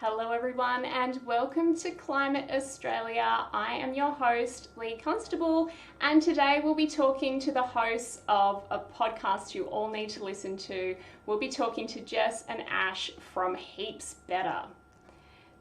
Hello everyone and welcome to Climate Australia. I am your host, Lee Constable, and today we'll be talking to the hosts of a podcast you all need to listen to. We'll be talking to Jess and Ash from Heaps Better.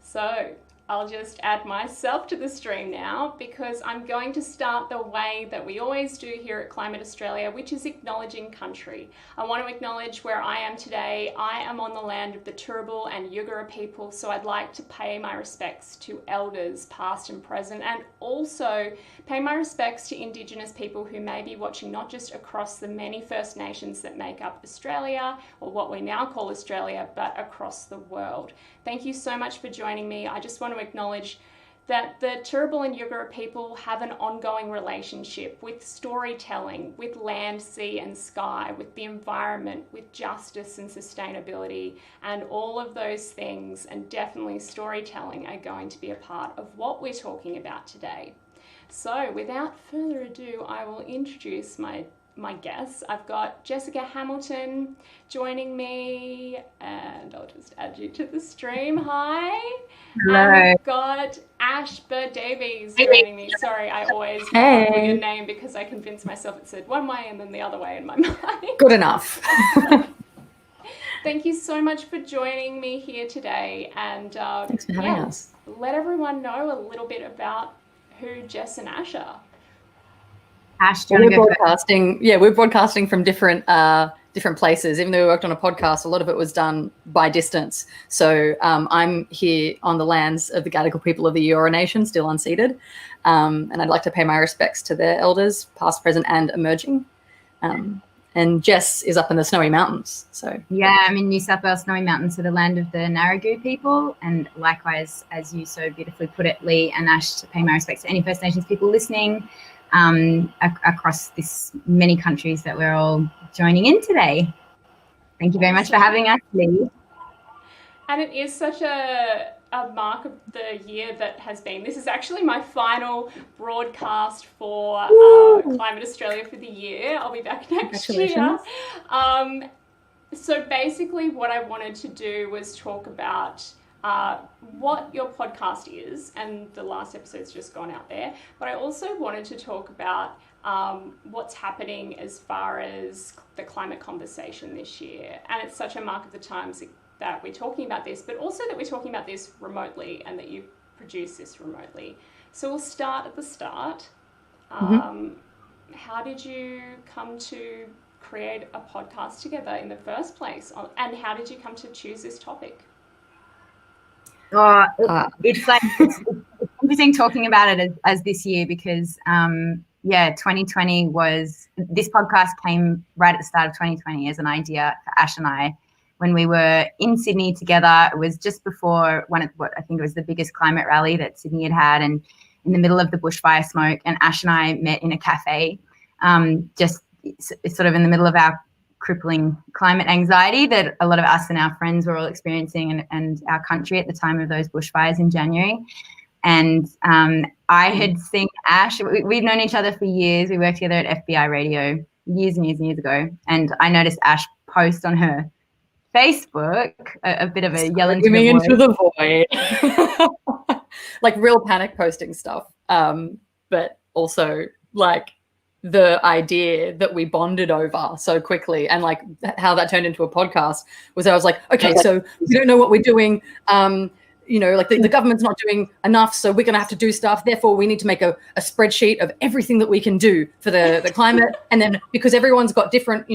So I'll just add myself to the stream now because I'm going to start the way that we always do here at Climate Australia, which is acknowledging country. I want to acknowledge where I am today. I am on the land of the Turrbal and Yugara people, so I'd like to pay my respects to elders past and present, and also pay my respects to Indigenous people who may be watching not just across the many First Nations that make up Australia, or what we now call Australia, but across the world. Thank you so much for joining me. I just want to acknowledge that the Turrbal and Yugara people have an ongoing relationship with storytelling, with land, sea and sky, with the environment, with justice and sustainability, and all of those things, and definitely storytelling, are going to be a part of what we're talking about today. So without further ado, I will introduce my guests. I've got Jessica Hamilton joining me, and I'll just add you to the stream. Hi. Hello. And we've got Ash Davies joining me. Sorry, I always muddle your name because I convinced myself it said one way and then the other way in my mind. Good enough. Thank you so much for joining me here today, and thanks for having us. Let everyone know a little bit about who Jess and Ash are. Ash, we're broadcasting from different places. Even though we worked on a podcast, a lot of it was done by distance. So I'm here on the lands of the Gadigal people of the Eora Nation, still unceded, and I'd like to pay my respects to their elders, past, present, and emerging. And Jess is up in the Snowy Mountains. So yeah, I'm in New South Wales Snowy Mountains, so the land of the Narragoo people, and likewise, as you so beautifully put it, Lee and Ash, to pay my respects to any First Nations people listening across this many countries that we're all joining in today. Thank you very much for having us, Lee. And it is such a mark of the year that has been. This is actually my final broadcast for Climate Australia for the year. I'll be back next year. So basically what I wanted to do was talk about what your podcast is, and the last episode's just gone out there, but I also wanted to talk about what's happening as far as the climate conversation this year. And it's such a mark of the times that we're talking about this, but also that we're talking about this remotely and that you produce this remotely. So we'll start at the start. How did you come to create a podcast together in the first place? And how did you come to choose this topic? It's interesting talking about it as this year because 2020 was, this podcast came right at the start of 2020 as an idea for Ash and I when we were in Sydney together. It was just before what I think it was the biggest climate rally that Sydney had, and in the middle of the bushfire smoke, and Ash and I met in a cafe, just sort of in the middle of our crippling climate anxiety that a lot of us and our friends were all experiencing, and our country at the time of those bushfires in January. And I had seen Ash, we've known each other for years. We worked together at FBI Radio years and years and years ago. And I noticed Ash post on her Facebook a bit of a yell into the void. Like real panic posting stuff. But also like the idea that we bonded over so quickly, and like how that turned into a podcast was I was like, okay, so we don't know what we're doing. Like the government's not doing enough, so we're going to have to do stuff. Therefore, we need to make a spreadsheet of everything that we can do for the climate. And then because everyone's got different,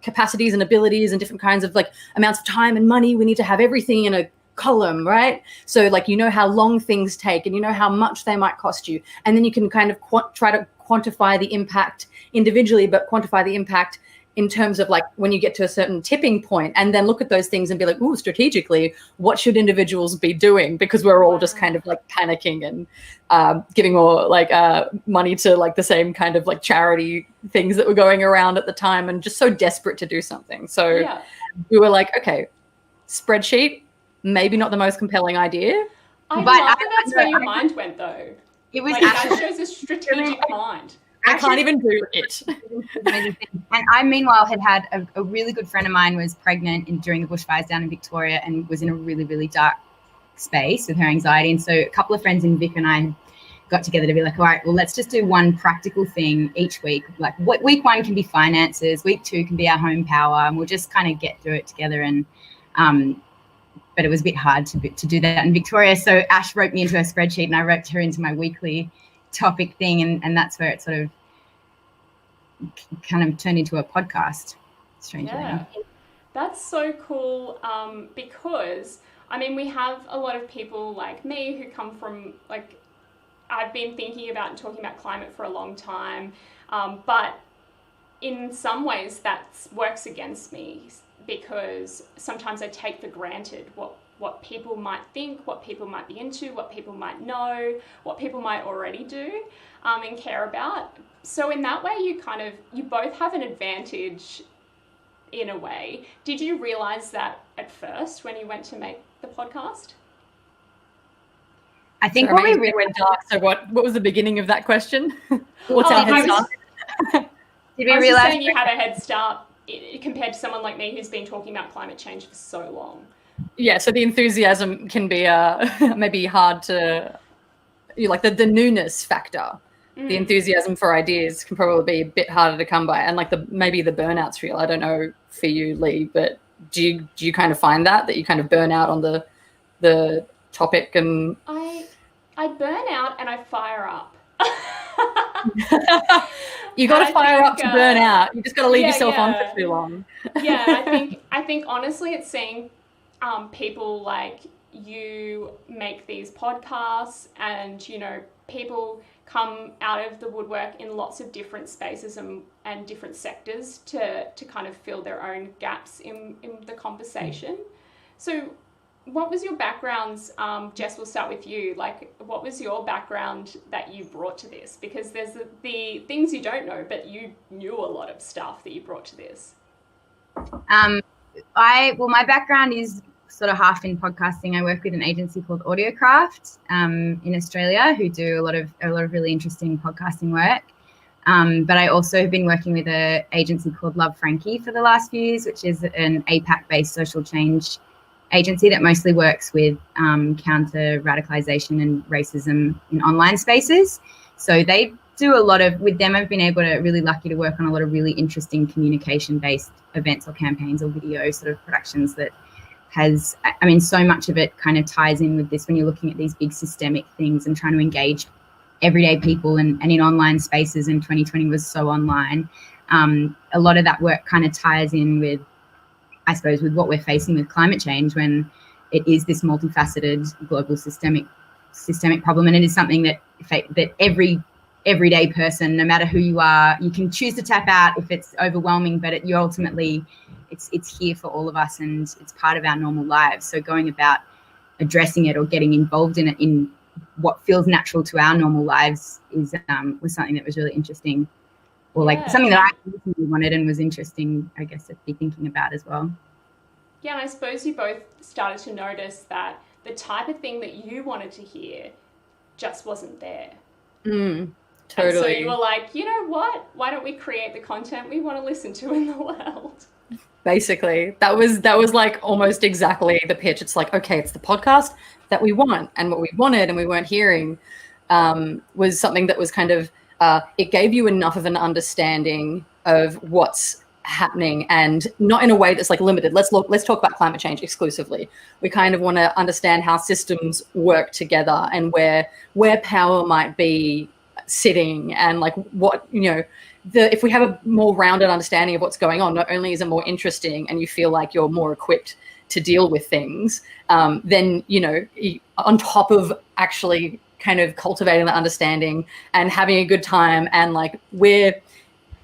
capacities and abilities and different kinds of like amounts of time and money, we need to have everything in a column, right? So like, how long things take and how much they might cost you. And then you can kind of try to quantify the impact individually, but quantify the impact in terms of like when you get to a certain tipping point, and then look at those things and be like, ooh, strategically, what should individuals be doing? Because we're all just kind of like panicking and giving more like money to like the same kind of like charity things that were going around at the time, and just so desperate to do something. So we were like, okay, spreadsheet, maybe not the most compelling idea. I love that that's where your mind went though. It was like, that shows a strategic mind. I can't even do it. And I, meanwhile, had a really good friend of mine was pregnant during the bushfires down in Victoria and was in a really, really dark space with her anxiety. And so a couple of friends in Vic and I got together to be like, all right, well, let's just do one practical thing each week. Like week 1 can be finances, week 2 can be our home power, and we'll just kind of get through it together. And but it was a bit hard to do that in Victoria. So Ash wrote me into her spreadsheet and I wrote her into my weekly topic thing. And that's where it sort of kind of turned into a podcast, strangely enough. That's so cool, because, I mean, we have a lot of people like me who come from, like, I've been thinking about and talking about climate for a long time, but in some ways that works against me, because sometimes I take for granted what people might think, what people might be into, what people might know, what people might already do and care about. So in that way, you both have an advantage in a way. Did you realize that at first when you went to make the podcast? I think what we really went dark. So what was the beginning of that question? What's our head start? Did we I was realize just saying you had a head start compared to someone like me who's been talking about climate change for so long. Yeah, so the enthusiasm can be maybe hard to, like the newness factor. The enthusiasm for ideas can probably be a bit harder to come by, and like maybe the burnout's real. I don't know for you, Lee, but do you kind of find that you kind of burn out on the topic? And I burn out and I fire up. You got to fire up to burn out. You just got to leave yourself on for too long. I think honestly, it's seeing people like you make these podcasts, and people come out of the woodwork in lots of different spaces and different sectors to kind of fill their own gaps in the conversation. So what was your backgrounds? Jess, we'll start with you. Like, what was your background that you brought to this? Because there's the things you don't know, but you knew a lot of stuff that you brought to this. My background is sort of half in podcasting. I work with an agency called Audiocraft in Australia, who do a lot of really interesting podcasting work. But I also have been working with an agency called Love Frankie for the last few years, which is an APAC-based social change agency that mostly works with counter radicalization and racism in online spaces. So they do a lot of, with them I've been really lucky to work on a lot of really interesting communication-based events or campaigns or video sort of productions that has, I mean, so much of it kind of ties in with this when you're looking at these big systemic things and trying to engage everyday people and in online spaces, and 2020 was so online. A lot of that work kind of ties in with, I suppose, with what we're facing with climate change, when it is this multifaceted global systemic problem. And it is something that every everyday person, no matter who you are, you can choose to tap out if it's overwhelming, but you ultimately, it's here for all of us, and it's part of our normal lives. So going about addressing it or getting involved in it in what feels natural to our normal lives was something that was really interesting, or like something that I really wanted and was interesting, I guess, to be thinking about as well. Yeah, and I suppose you both started to notice that the type of thing that you wanted to hear just wasn't there. Totally. And so you were like, you know what? Why don't we create the content we want to listen to in the world? Basically, that was like almost exactly the pitch. It's like, okay, it's the podcast that we want, and what we wanted and we weren't hearing was something that was kind of, it gave you enough of an understanding of what's happening, and not in a way that's like limited. Let's talk about climate change exclusively. We kind of want to understand how systems work together and where power might be sitting, and like what, if we have a more rounded understanding of what's going on, not only is it more interesting and you feel like you're more equipped to deal with things, then, on top of actually kind of cultivating that understanding and having a good time, and like we're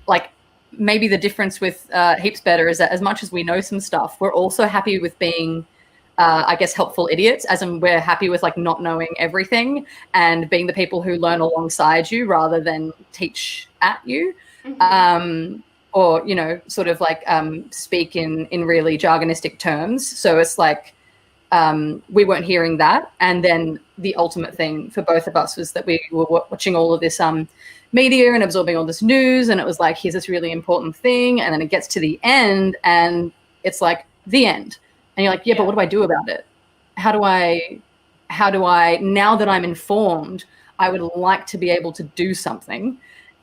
like, maybe the difference with Heaps Better is that as much as we know some stuff, we're also happy with being, I guess, helpful idiots, as in we're happy with like not knowing everything and being the people who learn alongside you rather than teach at you. Mm-hmm. Or, sort of like speak in really jargonistic terms. So it's like we weren't hearing that. And then the ultimate thing for both of us was that we were watching all of this media and absorbing all this news, and it was like, here's this really important thing, and then it gets to the end and it's like the end, and you're like, but what do I do about it? How do I how do I, now that I'm informed, I would like to be able to do something.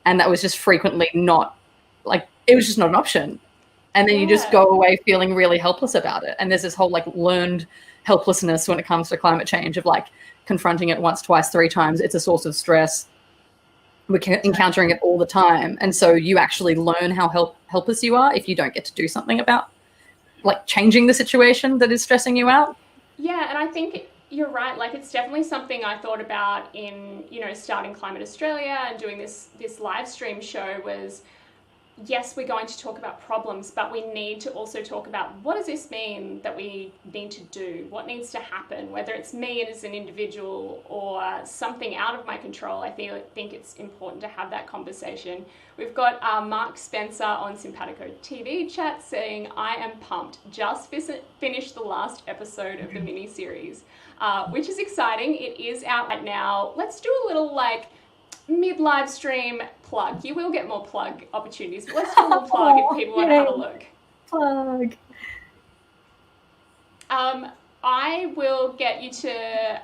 And that was just frequently not, like, it was just not an option. And then you just go away feeling really helpless about it. And there's this whole like learned helplessness when it comes to climate change of like confronting it once, twice, 3 times. It's a source of stress. We're encountering it all the time. And so you actually learn how helpless you are if you don't get to do something about like changing the situation that is stressing you out. Yeah, and I think you're right. Like, it's definitely something I thought about in, you know, starting Climate Australia and doing this live stream show was, yes, we're going to talk about problems, but we need to also talk about what does this mean that we need to do? What needs to happen? Whether it's me as an individual or something out of my control, I think it's important to have that conversation. We've got Mark Spencer on Simpatico TV chat saying, I am pumped. Just finished the last episode of the mini-series, which is exciting. It is out right now. Let's do a little like mid-live stream plug. You will get more plug opportunities, but let's do a little plug if people want to have a look. Plug. I will get you to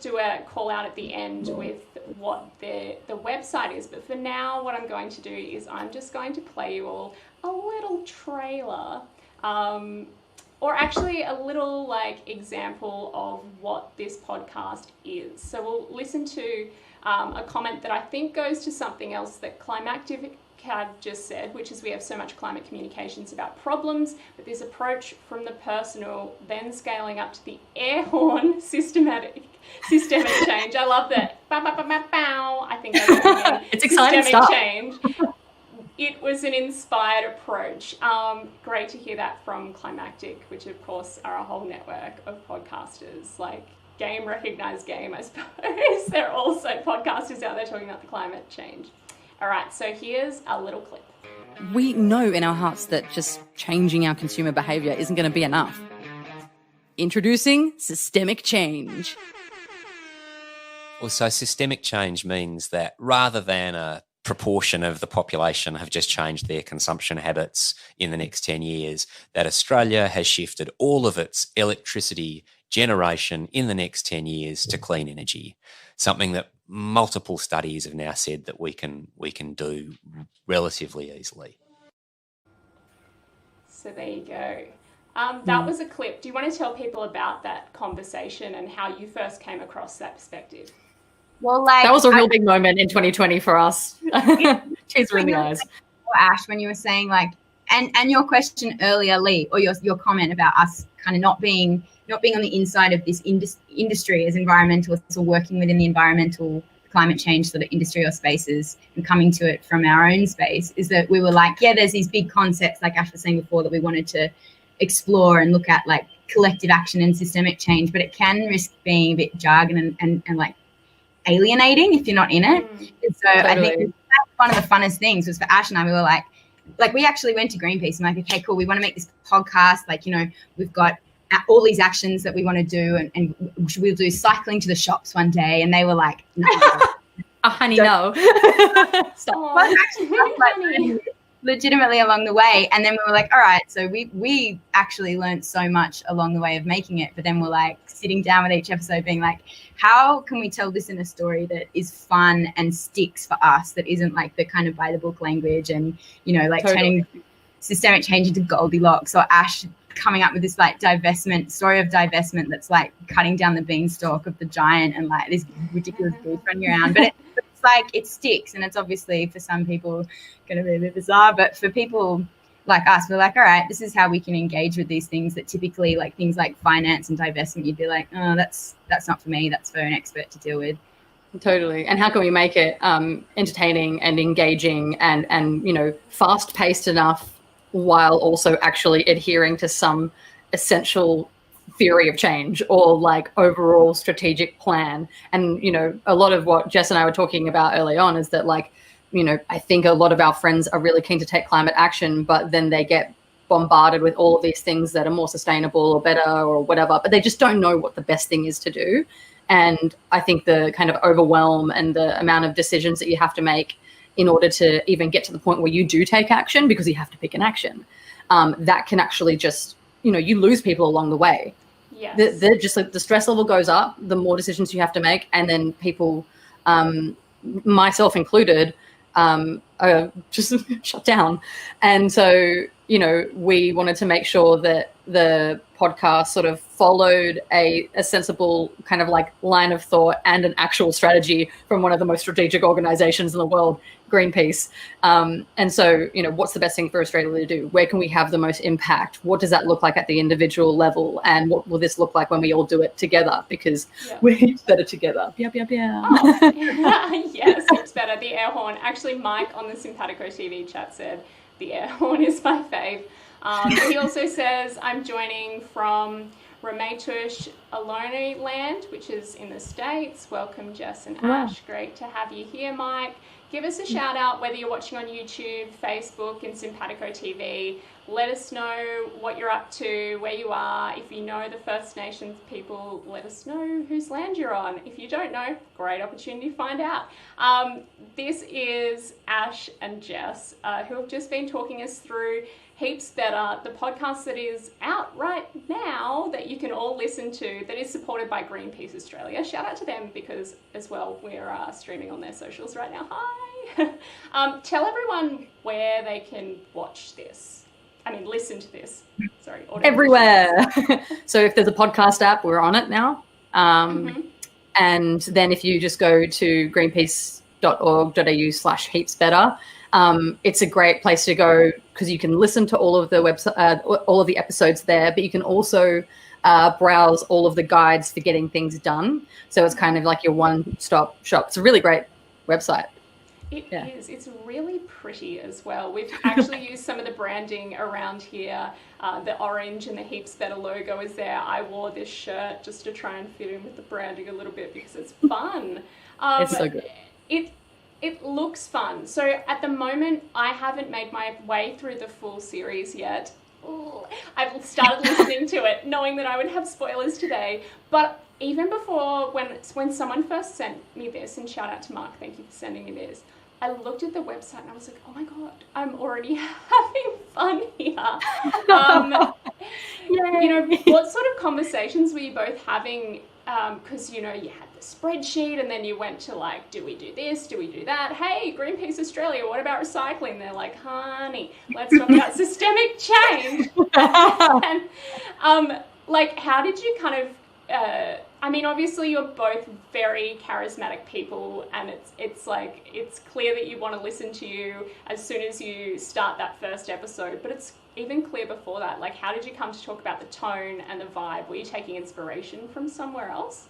do a call out at the end with what the website is, but for now what I'm going to do is I'm just going to play you all a little trailer, or actually a little like example of what this podcast is. So we'll listen to a comment that I think goes to something else that Climactive had just said, which is we have so much climate communications about problems, but this approach from the personal, then scaling up to the air horn systemic change. I love that. Bow, bow, bow, bow, bow. I think that's what I mean. It's exciting systemic stuff. Change. It was an inspired approach. Great to hear that from Climactic, which of course are a whole network of podcasters, like Game Recognized Game, I suppose. There are also podcasters out there talking about the climate change. All right, so here's a little clip. We know in our hearts that just changing our consumer behaviour isn't going to be enough. Introducing systemic change. Well, so systemic change means that rather than a proportion of the population have just changed their consumption habits in the next 10 years, that Australia has shifted all of its electricity generation in the next 10 years to clean energy, something that multiple studies have now said that we can do relatively easily. So there you go. That was a clip. Do you want to tell people about that conversation and how you first came across that perspective? Well, like That was a real big moment in 2020 for us. Tears were in the eyes. Ash, when you were saying like, and your question earlier, Lee, or your comment about us kind of not being on the inside of this industry as environmentalists or working within the environmental climate change sort of industry or spaces and coming to it from our own space, is that we were like, yeah, there's these big concepts like Ash was saying before that we wanted to explore and look at, like collective action and systemic change, but it can risk being a bit jargon and like alienating if you're not in it. And so totally. I think that's one of the funnest things was for Ash and I, we were like we actually went to Greenpeace and like, okay, cool, we want to make this podcast, like, you know, we've got all these actions that we want to do and we'll do cycling to the shops one day, and they were like, no. Oh, honey, no. Stop. Well, actually, legitimately along the way, and then we were like, all right, so we actually learned so much along the way of making it, but then we're like sitting down with each episode being like, how can we tell this in a story that is fun and sticks for us, that isn't like the kind of by the book language and, you know, like turning systemic change into Goldilocks, or Ash coming up with this like story of divestment that's like cutting down the beanstalk of the giant and like this ridiculous booth running around, but it's like it sticks, and it's obviously for some people going to be a bit bizarre, but for people like us, we're like, all right, this is how we can engage with these things that typically, like things like finance and divestment, you'd be like, oh, that's not for me, that's for an expert to deal with. Totally. And how can we make it entertaining and engaging and you know, fast paced enough while also actually adhering to some essential theory of change or like overall strategic plan. And, you know, a lot of what Jess and I were talking about early on is that, like, you know, I think a lot of our friends are really keen to take climate action, but then they get bombarded with all of these things that are more sustainable or better or whatever, but they just don't know what the best thing is to do. And I think the kind of overwhelm and the amount of decisions that you have to make in order to even get to the point where you do take action, because you have to pick an action, that can actually just, you know, you lose people along the way. Yes. they're just like the stress level goes up, the more decisions you have to make, and then people, myself included, are just shut down. And so, you know, we wanted to make sure that the podcast sort of followed a sensible kind of like line of thought and an actual strategy from one of the most strategic organizations in the world, Greenpeace. And so, you know, what's the best thing for Australia to do? Where can we have the most impact? What does that look like at the individual level? And what will this look like when we all do it together? Because we're heaps better together. Yeah. Oh, yes, Heaps Better, the air horn. Actually, Mike on the Simpatico TV chat said the air horn is my fave. He also says, I'm joining from Ramaytush Alone Land, which is in the States. Welcome, Jess and Ash. Great to have you here, Mike. Give us a shout out whether you're watching on YouTube, Facebook, and Simpatico TV. Let us know what you're up to, where you are. If you know the First Nations people, let us know whose land you're on. If you don't know, great opportunity to find out. This is Ash and Jess, who have just been talking us through Heaps Better, the podcast that is out right now that you can all listen to, that is supported by Greenpeace Australia. Shout out to them because, as well, we're streaming on their socials right now. Hi! Tell everyone where they can watch this. I mean, listen to this. Sorry. Everywhere. So if there's a podcast app, we're on it now. And then if you just go to greenpeace.org.au/heapsbetter, it's a great place to go because you can listen to all of the episodes there, but you can also browse all of the guides for getting things done. So it's kind of like your one-stop shop. It's a really great website. It is. It's really pretty as well. We've actually used some of the branding around here. The orange and the Heaps Better logo is there. I wore this shirt just to try and fit in with the branding a little bit because it's fun. It's so good. It looks fun. So at the moment, I haven't made my way through the full series yet. Ooh, I've started listening to it, knowing that I would have spoilers today. But even before, when someone first sent me this, and shout out to Mark, thank you for sending me this, I looked at the website and I was like, oh my God, I'm already having fun here. You know, what sort of conversations were you both having? Because, you know, you had the spreadsheet and then you went to like, do we do this? Do we do that? Hey, Greenpeace Australia, what about recycling? They're like, honey, let's talk about systemic change. And like, how did you kind of, I mean, obviously you're both very charismatic people and it's like, it's clear that you want to listen to you as soon as you start that first episode, but it's even clear before that. Like, how did you come to talk about the tone and the vibe? Were you taking inspiration from somewhere else?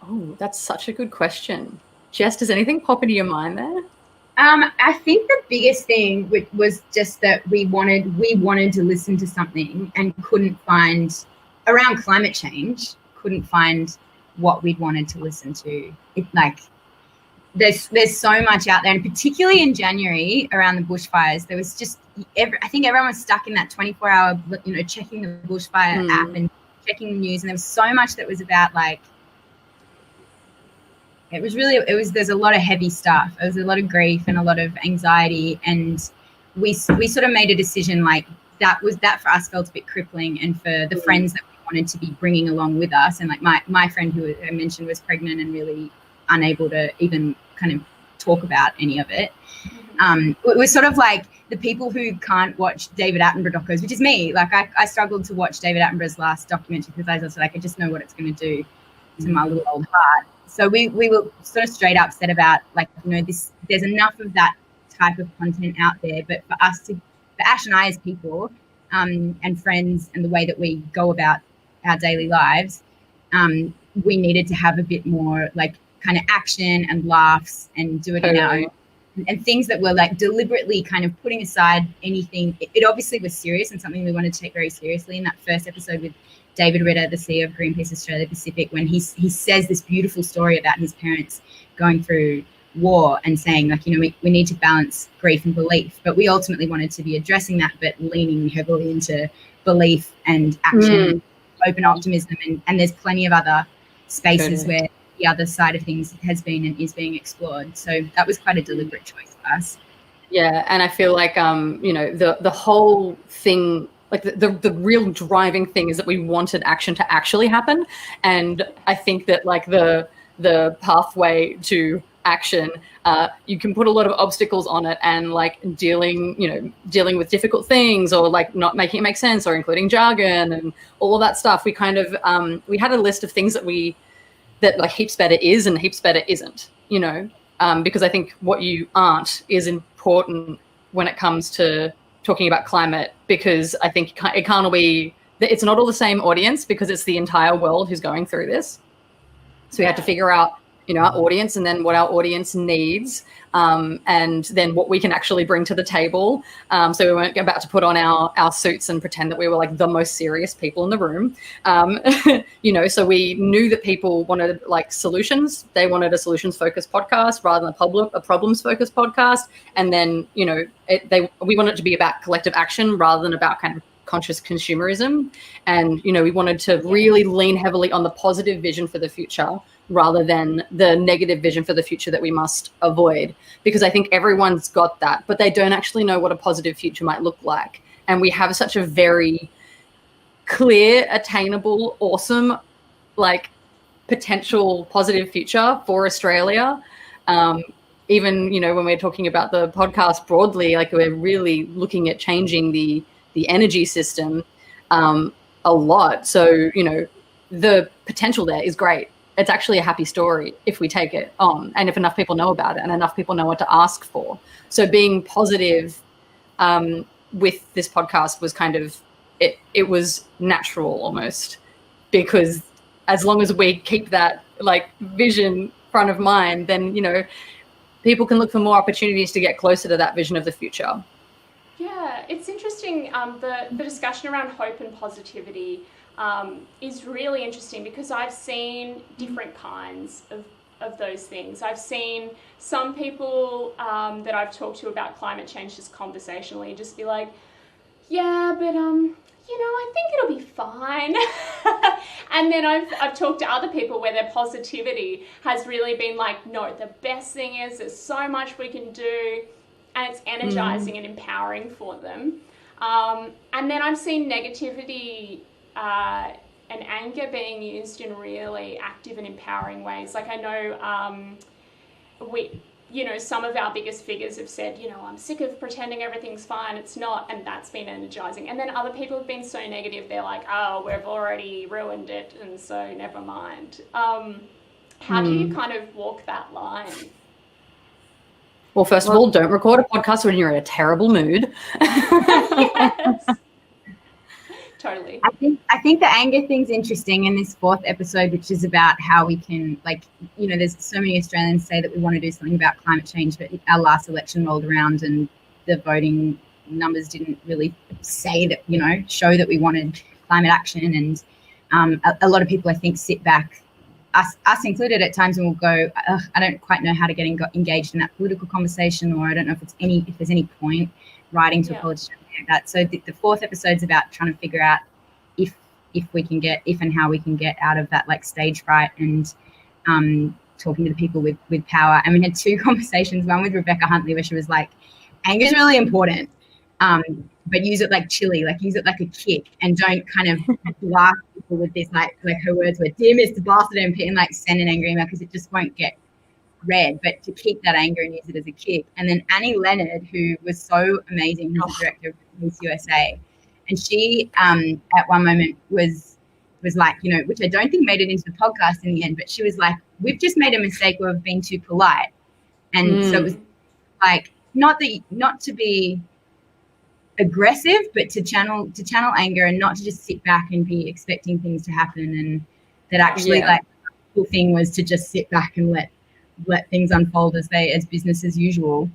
Oh, that's such a good question. Jess, does anything pop into your mind there? I think the biggest thing was just that we wanted to listen to something and couldn't find, around climate change, couldn't find what we'd wanted to listen to. It's like there's so much out there, and particularly in January around the bushfires, there was just I think everyone was stuck in that 24-hour, you know, checking the bushfire app and checking the news, and there was so much that was about like, there's a lot of heavy stuff. There was a lot of grief and a lot of anxiety, and we sort of made a decision like that for us felt a bit crippling, and for the friends that we wanted to be bringing along with us, and like my friend who I mentioned was pregnant and really unable to even kind of talk about any of it. It was sort of like the people who can't watch David Attenborough docos, which is me. Like I struggled to watch David Attenborough's last documentary because I was like, I just know what it's going to do to my little old heart. So we were sort of straight up said about like, you know, there's enough of that type of content out there, but for Ash and I as people and friends and the way that we go about our daily lives, we needed to have a bit more like kind of action and laughs and do it in our own, and things that were like deliberately kind of putting aside anything. It obviously was serious and something we wanted to take very seriously. In that first episode with David Ritter, the CEO of Greenpeace Australia Pacific, when he says this beautiful story about his parents going through war and saying like, you know, we need to balance grief and belief, but we ultimately wanted to be addressing that, but leaning heavily into belief and action, open optimism, and there's plenty of other spaces where the other side of things has been and is being explored. So that was quite a deliberate choice for us. Yeah, and I feel like you know, the whole thing like the real driving thing is that we wanted action to actually happen. And I think that like the pathway to action, you can put a lot of obstacles on it, and like dealing with difficult things, or like not making it make sense, or including jargon and all of that stuff. We kind of we had a list of things that like Heaps Better is and Heaps Better isn't, because I think what you aren't is important when it comes to talking about climate, because I think it can't all be, it's not all the same audience, because it's the entire world who's going through this. So we had to figure out, our audience, and then what our audience needs, and then what we can actually bring to the table. So we weren't about to put on our suits and pretend that we were like the most serious people in the room. So we knew that people wanted like solutions. They wanted a solutions-focused podcast rather than a problems-focused podcast. And then, we wanted it to be about collective action rather than about kind of conscious consumerism. And, we wanted to really lean heavily on the positive vision for the future rather than the negative vision for the future that we must avoid, because I think everyone's got that, but they don't actually know what a positive future might look like. And we have such a very clear, attainable, awesome, like potential positive future for Australia. Even, when we're talking about the podcast broadly, like we're really looking at changing the energy system a lot. So, the potential there is great. It's actually a happy story if we take it on, and if enough people know about it and enough people know what to ask for. So being positive with this podcast was kind of, it was natural almost, because as long as we keep that like vision front of mind, then, people can look for more opportunities to get closer to that vision of the future. Yeah, it's interesting. The discussion around hope and positivity is really interesting, because I've seen different kinds of those things. I've seen some people that I've talked to about climate change just conversationally just be like, yeah, but I think it'll be fine. And then I've talked to other people where their positivity has really been like, no, the best thing is there's so much we can do, and it's energizing and empowering for them. And then I've seen negativity and anger being used in really active and empowering ways. Like I know some of our biggest figures have said, I'm sick of pretending everything's fine, it's not, and that's been energizing. And then other people have been so negative, they're like, oh, we've already ruined it, and so never mind. How do you kind of walk that line? Well, first of all, don't record a podcast when you're in a terrible mood. Yes. Totally. I think the anger thing's interesting in this 4th episode, which is about how we can, there's so many Australians say that we want to do something about climate change, but our last election rolled around and the voting numbers didn't really say that, show that we wanted climate action. And a lot of people, I think, sit back, us included at times, and we'll go, I don't quite know how to get engaged in that political conversation, or I don't know if there's any point writing to a politician like that. So the 4th episode's about trying to figure out if and how we can get out of that like stage fright, and talking to the people with power. And we had 2 conversations, one with Rebecca Huntley, where she was like, anger is really important, but use it like chili, like use it like a kick, and don't kind of blast people with this, like her words were, dear Mr. Bastard MP, and like send an angry email, because it just won't get read, but to keep that anger and use it as a kick. And then Annie Leonard, who was so amazing, who's the director of Miss USA, and she at one moment was like, which I don't think made it into the podcast in the end, but she was like, we've just made a mistake of being too polite. And so it was like, not to be aggressive, but to channel anger, and not to just sit back and be expecting things to happen. And that actually like the cool thing was to just sit back and let things unfold as business as usual.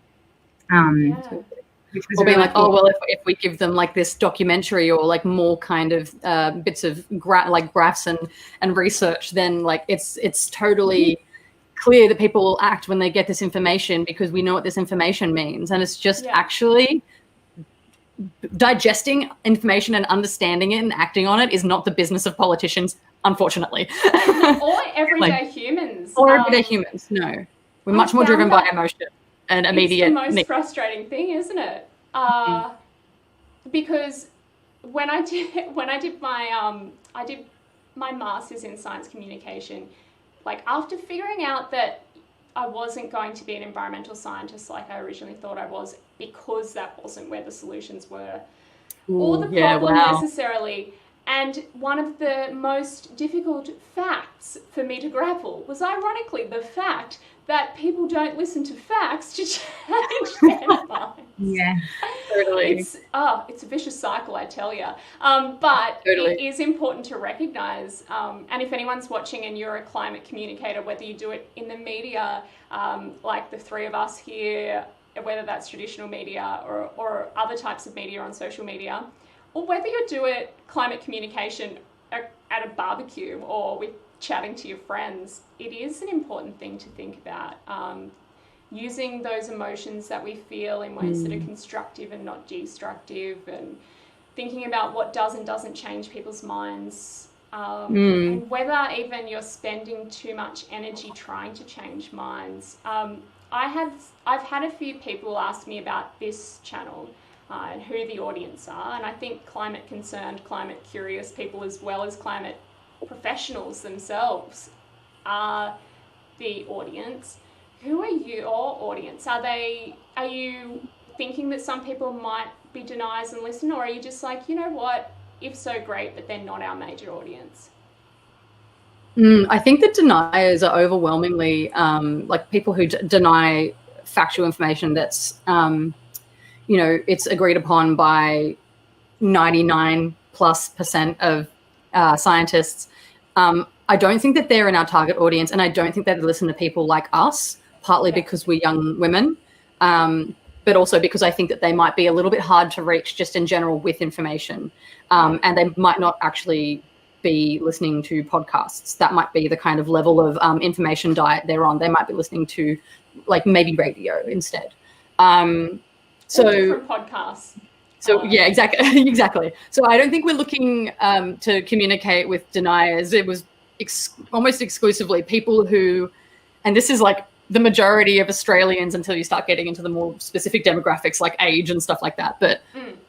Which was or being really like, cool. oh, well, if we give them like this documentary or like more kind of bits of graphs and research, then like it's totally clear that people will act when they get this information, because we know what this information means. And it's just actually digesting information and understanding it and acting on it is not the business of politicians, unfortunately. Or everyday humans. Or everyday humans, no. We're much more driven by emotion and immediate. It's the most frustrating thing, isn't it? Because when I did my master's in science communication, like after figuring out that I wasn't going to be an environmental scientist like I originally thought I was, because that wasn't where the solutions were, or the problem necessarily. And one of the most difficult facts for me to grapple was, ironically, the fact that people don't listen to facts to change their minds. Yeah, totally. It's a vicious cycle, I tell you. But Totally. it is important to recognise, and if anyone's watching and you're a climate communicator, whether you do it in the media, like the three of us here, whether that's traditional media or other types of media on social media, or whether you do it climate communication at a barbecue or with chatting to your friends, it is an important thing to think about. Using those emotions that we feel in ways that are constructive and not destructive, and thinking about what does and doesn't change people's minds, and whether even you're spending too much energy trying to change minds. I've had a few people ask me about this channel and who the audience are, and I think climate concerned, climate curious people, as well as climate professionals themselves, are the audience. Who are your audience? Are you thinking that some people might be deniers and listen, or are you just like, you know what, if so, great, but they're not our major audience? I think that deniers are overwhelmingly like people who deny factual information that's it's agreed upon by 99+% of scientists. I don't think that they're in our target audience, and I don't think that they listen to people like us, partly because we're young women, but also because I think that they might be a little bit hard to reach just in general with information, and they might not actually be listening to podcasts. That might be the kind of level of information diet they're on. They might be listening to like maybe radio instead. So different podcasts. So yeah, exactly. So I don't think we're looking to communicate with deniers. It was almost exclusively people who, and this is like the majority of Australians until you start getting into the more specific demographics like age and stuff like that. But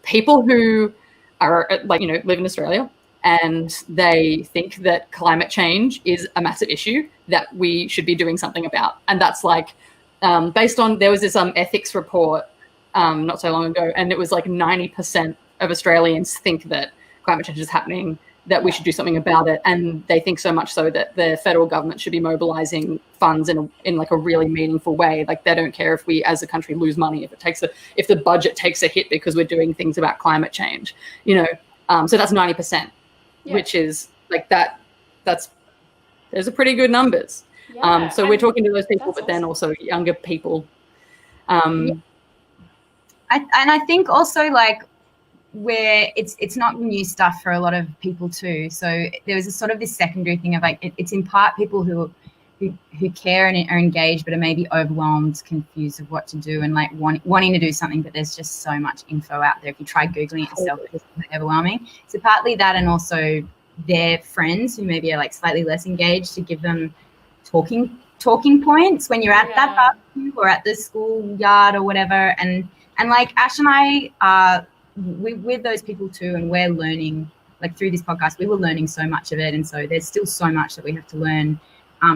people who are live in Australia and they think that climate change is a massive issue that we should be doing something about. And that's like based on, there was this ethics report not so long ago, and it was like 90% of Australians think that climate change is happening, that we should do something about it, and they think so much so that the federal government should be mobilizing funds in like a really meaningful way. Like they don't care if we as a country lose money, if the budget takes a hit because we're doing things about climate change, so that's 90%, which is like those are pretty good numbers. So we're talking to those people, but then also younger people. I think also like where it's not new stuff for a lot of people too. So there was a sort of this secondary thing of like it's in part people who care and are engaged, but are maybe overwhelmed, confused of what to do, and like wanting to do something, but there's just so much info out there. If you try Googling it yourself, it's overwhelming. So partly that, and also their friends who maybe are like slightly less engaged, to give them talking points when you're at that barbecue or at the school yard or whatever. And like Ash and I are with those people too, and we're learning, like through this podcast, we were learning so much of it. And so there's still so much that we have to learn.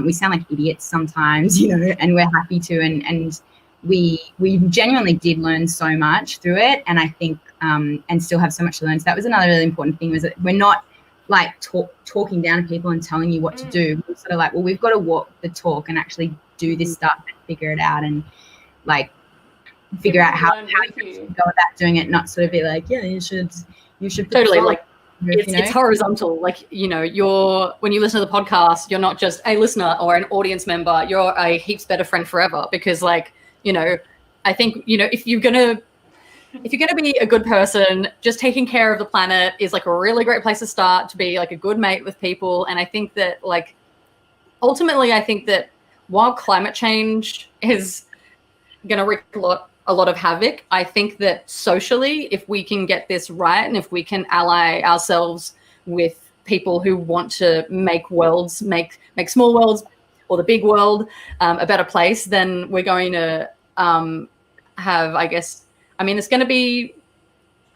We sound like idiots sometimes, and we're happy to. And we genuinely did learn so much through it. And I think, and still have so much to learn. So that was another really important thing, was that we're not like talking down to people and telling you what to do. We're sort of like, well, we've got to walk the talk and actually do this stuff and figure it out, and like figure out how you go about doing it, not sort of be like, yeah, you should totally like it's horizontal. Like, when you listen to the podcast, you're not just a listener or an audience member, you're a Heaps Better friend forever, because like, I think, if you're gonna be a good person, just taking care of the planet is like a really great place to start, to be like a good mate with people. And I think that like ultimately, I think that while climate change is going to wreak a lot of havoc, I think that socially, if we can get this right, and if we can ally ourselves with people who want to make small worlds or the big world a better place, then we're going to have, I guess, it's going to be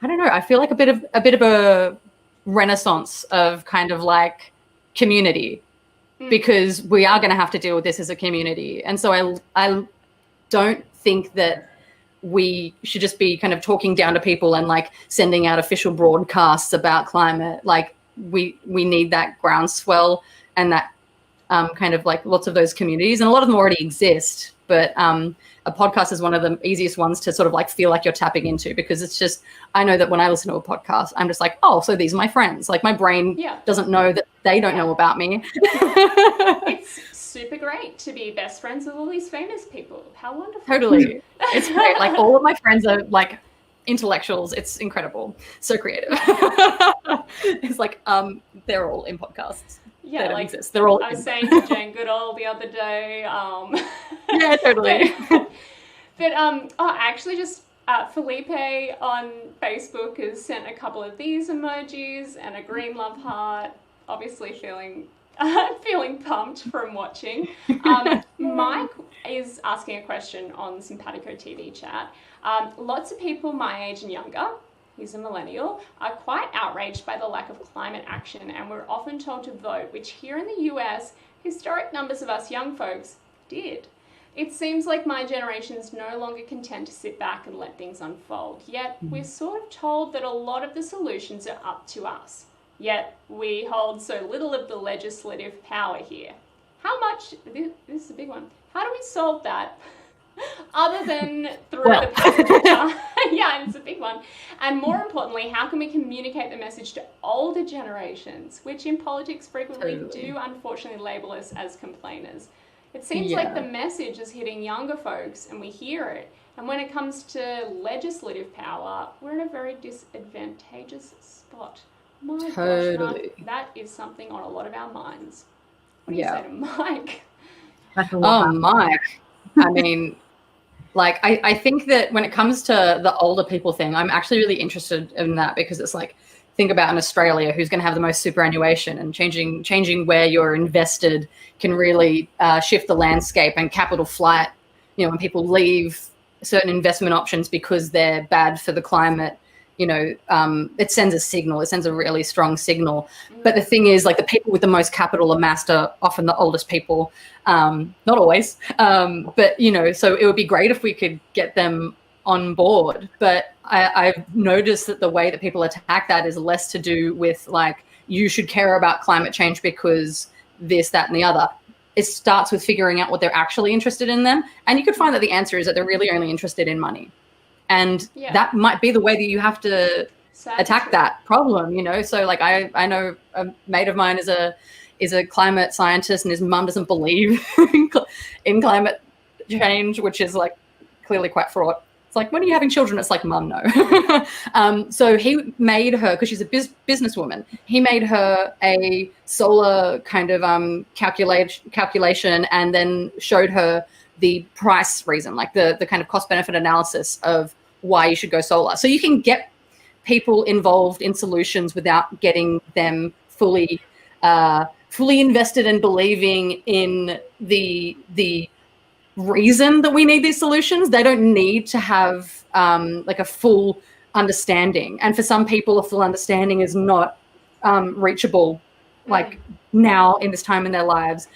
I don't know, I feel like a bit of a renaissance of kind of like community, because we are going to have to deal with this as a community. And so I don't think that we should just be kind of talking down to people and like sending out official broadcasts about climate. Like we need that groundswell and that kind of like lots of those communities, and a lot of them already exist, but a podcast is one of the easiest ones to sort of like feel like you're tapping into, because it's just, I know that when I listen to a podcast, I'm just like, oh, so these are my friends. Like my brain doesn't know that they don't know about me. It's super great to be best friends with all these famous people. How wonderful. Totally. It's great. Like all of my friends are like intellectuals. It's incredible. So creative. It's like they're all in podcasts. Yeah, they don't like exist. They're all I was saying to Jane Goodall the other day. Yeah, totally. But actually just Felipe on Facebook has sent a couple of these emojis and a green love heart. Obviously feeling pumped from watching. Mike is asking a question on Simpatico TV chat. Lots of people my age and younger, he's a millennial, are quite outraged by the lack of climate action, and we're often told to vote, which here in the US, historic numbers of us young folks did. It seems like my generation is no longer content to sit back and let things unfold, yet we're sort of told that a lot of the solutions are up to us. Yet we hold so little of the legislative power here. How much, this is a big one, how do we solve that other than through the passage of time? Yeah, it's a big one. And more importantly, how can we communicate the message to older generations, which in politics frequently do unfortunately label us as complainers? It seems like the message is hitting younger folks and we hear it. And when it comes to legislative power, we're in a very disadvantageous spot. My gosh, Mark, that is something on a lot of our minds. What do you say to Mike? Oh, Mike. I mean, like, I think that when it comes to the older people thing, I'm actually really interested in that, because it's like, think about in Australia, who's going to have the most superannuation, and changing where you're invested can really shift the landscape, and capital flight, you know, when people leave certain investment options because they're bad for the climate, you know, it sends a signal. It sends a really strong signal. But the thing is, like, the people with the most capital amassed are often the oldest people. Not always, but, you know, so it would be great if we could get them on board. But I've noticed that the way that people attack that is less to do with, like, you should care about climate change because this, that, and the other. It starts with figuring out what they're actually interested in them. And you could find that the answer is that they're really only interested in money. And that might be the way that you have to attack that problem, you know? So, like, I know a mate of mine is a climate scientist, and his mum doesn't believe in climate change, which is, like, clearly quite fraught. It's like, when are you having children? It's like, mum, no. So he made her, because she's a businesswoman, he made her a solar kind of calculation, and then showed her the price reason, like the kind of cost benefit analysis of why you should go solar. So you can get people involved in solutions without getting them fully invested and believing in the reason that we need these solutions. They don't need to have like a full understanding. And for some people, a full understanding is not reachable, like now in this time in their lives.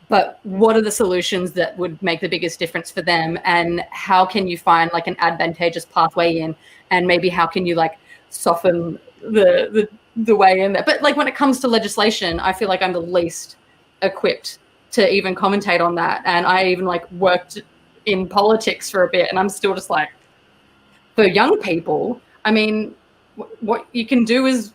But what are the solutions that would make the biggest difference for them? And how can you find, like, an advantageous pathway in? And maybe how can you, like, soften the way in there? But, like, when it comes to legislation, I feel like I'm the least equipped to even commentate on that. And I even, like, worked in politics for a bit, and I'm still just like, for young people, I mean, what you can do is